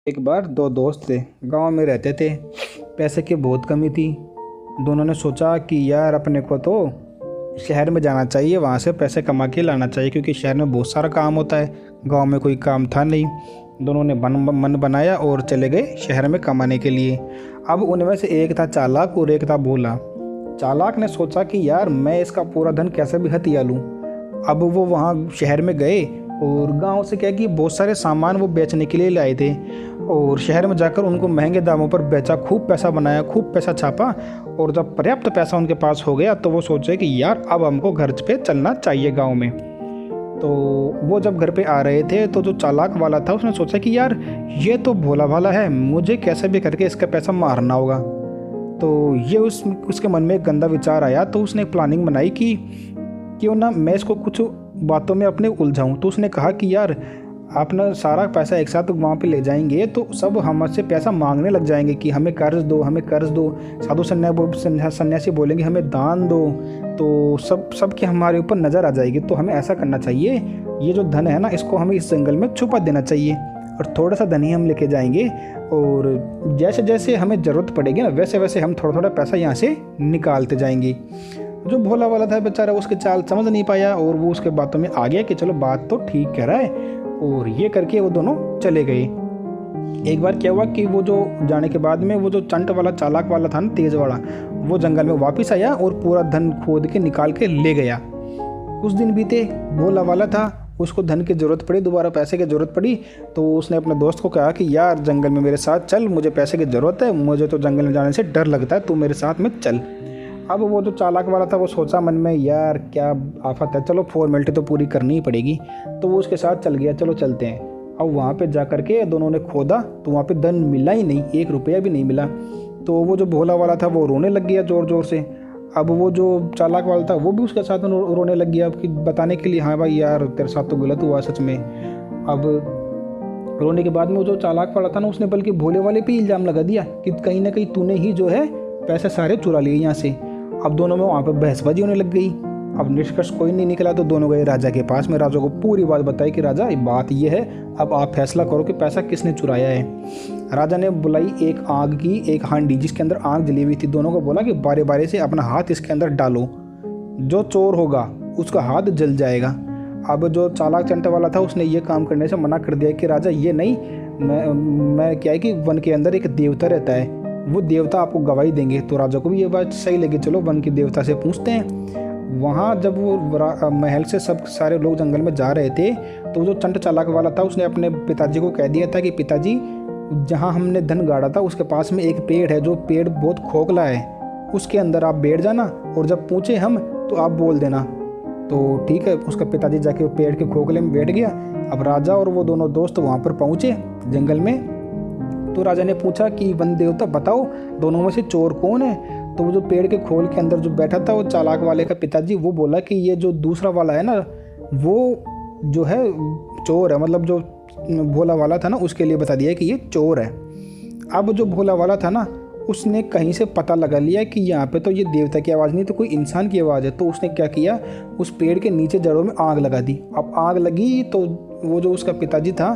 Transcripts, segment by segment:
एक बार दो दोस्त थे, गांव में रहते थे। पैसे की बहुत कमी थी। दोनों ने सोचा कि यार अपने को तो शहर में जाना चाहिए, वहाँ से पैसे कमा के लाना चाहिए, क्योंकि शहर में बहुत सारा काम होता है। गांव में कोई काम था नहीं। दोनों ने मन बनाया और चले गए शहर में कमाने के लिए। अब उनमें से एक था चालाक और एक था भोला। चालाक ने सोचा कि यार मैं इसका पूरा धन कैसे भी हथिया लूँ। अब वो वहाँ शहर में गए और गांव से क्या कि बहुत सारे सामान वो बेचने के लिए लाए थे, और शहर में जाकर उनको महंगे दामों पर बेचा, खूब पैसा बनाया, खूब पैसा छापा। और जब पर्याप्त पैसा उनके पास हो गया तो वो सोचे कि यार अब हमको घर पे चलना चाहिए गांव में। तो वो जब घर पे आ रहे थे तो जो चालाक वाला था उसने सोचा कि यार ये तो भोला भाला है, मुझे कैसे भी करके इसका पैसा मारना होगा। तो ये उसके मन में एक गंदा विचार आया। तो उसने एक प्लानिंग बनाई कि क्यों ना मैं इसको कुछ बातों में अपने उलझाऊं। तो उसने कहा कि यार अपना सारा पैसा एक साथ वहाँ पे ले जाएंगे तो सब हमसे पैसा मांगने लग जाएंगे कि हमें कर्ज दो, हमें कर्ज दो। साधु सन्यासी बोलेंगे हमें दान दो। तो सबकी हमारे ऊपर नज़र आ जाएगी। तो हमें ऐसा करना चाहिए, ये जो धन है ना इसको हमें इस जंगल में छुपा देना चाहिए, और थोड़ा सा धन ही हम लेके जाएंगे, और जैसे जैसे हमें ज़रूरत पड़ेगी ना वैसे वैसे हम थोड़ा थोड़ा पैसा यहाँ से निकालते जाएंगे। जो भोला वाला था बेचारा उसके चाल समझ नहीं पाया, और वो उसके बातों में आ गया कि चलो बात तो ठीक कह रहा है। और ये करके वो दोनों चले गए। एक बार क्या हुआ कि वो जो जाने के बाद में वो जो चंट वाला चालाक वाला था ना, तेज वाला, वो जंगल में वापस आया और पूरा धन खोद के निकाल के ले गया। कुछ दिन बीते, भोला वाला था, उसको धन की ज़रूरत पड़ी, दोबारा पैसे की ज़रूरत पड़ी। तो उसने अपने दोस्त को कहा कि यार जंगल में मेरे साथ चल, मुझे पैसे की ज़रूरत है, मुझे तो जंगल में जाने से डर लगता है, तू मेरे साथ में चल। अब वो जो चालाक वाला था वो सोचा मन में यार क्या आफत है, चलो फॉर्मेलिटी तो पूरी करनी ही पड़ेगी। तो वो उसके साथ चल गया, चलो चलते हैं। अब वहाँ पे जा कर के दोनों ने खोदा तो वहाँ पे धन मिला ही नहीं, 1 रुपया भी नहीं मिला। तो वो जो भोला वाला था वो रोने लग गया ज़ोर ज़ोर से। अब वो जो चालाक वाला था वो भी उसके साथ रोने लग गया कि बताने के लिए, हाँ भाई यार तेरे साथ तो गलत हुआ सच में। अब रोने के बाद में वो जो चालाक वाला था ना उसने बल्कि भोले वाले पे इल्ज़ाम लगा दिया कि कहीं ना कहीं तूने ही जो है पैसे सारे चुरा लिए यहाँ से। अब दोनों में वहाँ पर बहसबाजी होने लग गई। अब निष्कर्ष कोई नहीं निकला तो दोनों गए राजा के पास में, राजा को पूरी बात बताई कि राजा बात ये है, अब आप फैसला करो कि पैसा किसने चुराया है। राजा ने बुलाई एक आग की एक हांडी जिसके अंदर आग जली हुई थी। दोनों को बोला कि बारे बारे से अपना हाथ इसके अंदर डालो, जो चोर होगा उसका हाथ जल जाएगा। अब जो चालाक चंटे वाला था उसने ये काम करने से मना कर दिया कि राजा ये नहीं, मैं क्या है कि वन के अंदर एक देवता रहता है, वो देवता आपको गवाही देंगे। तो राजा को भी ये बात सही लगी, चलो वन के देवता से पूछते हैं। वहाँ जब वो महल से सब सारे लोग जंगल में जा रहे थे तो जो चंट चालाक वाला था उसने अपने पिताजी को कह दिया था कि पिताजी जहाँ हमने धन गाड़ा था उसके पास में एक पेड़ है, जो पेड़ बहुत खोखला है, उसके अंदर आप बैठ जाना और जब पूछे हम तो आप बोल देना। तो ठीक है, उसका पिताजी जाके पेड़ के खोखले में बैठ गया। अब राजा और वो दोनों दोस्त वहाँ पर पहुँचे जंगल में। तो राजा ने पूछा कि वन देवता बताओ दोनों में से चोर कौन है। तो वो जो पेड़ के खोल के अंदर जो बैठा था वो चालाक वाले का पिताजी, वो बोला कि ये जो दूसरा वाला है ना वो जो है चोर है, मतलब जो भोला वाला था ना उसके लिए बता दिया कि ये चोर है। अब जो भोला वाला था ना उसने कहीं से पता लगा लिया कि यहाँ पे तो ये देवता की आवाज़ नहीं तो कोई इंसान की आवाज़ है। तो उसने क्या किया, उस पेड़ के नीचे जड़ों में आग लगा दी। अब आग लगी तो वो जो उसका पिताजी था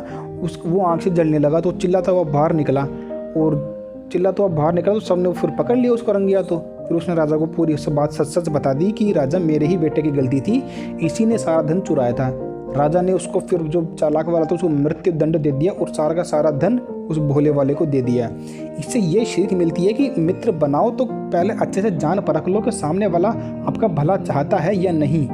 वो आग से जलने लगा। तो चिल्लाता हुआ बाहर निकला, और चिल्लाता हुआ बाहर निकला तो सबने फिर पकड़ लिया उसको रंगिया। तो फिर उसने राजा को पूरी सब बात सच सच बता दी कि राजा मेरे ही बेटे की गलती थी, इसी ने सारा धन चुराया था। राजा ने उसको फिर जो चालाक वाला था उसको मृत्यु दंड दे दिया और सारा का सारा धन उस भोले वाले को दे दिया। इससे ये सीख मिलती है कि मित्र बनाओ तो पहले अच्छे से जान परख लो कि सामने वाला आपका भला चाहता है या नहीं।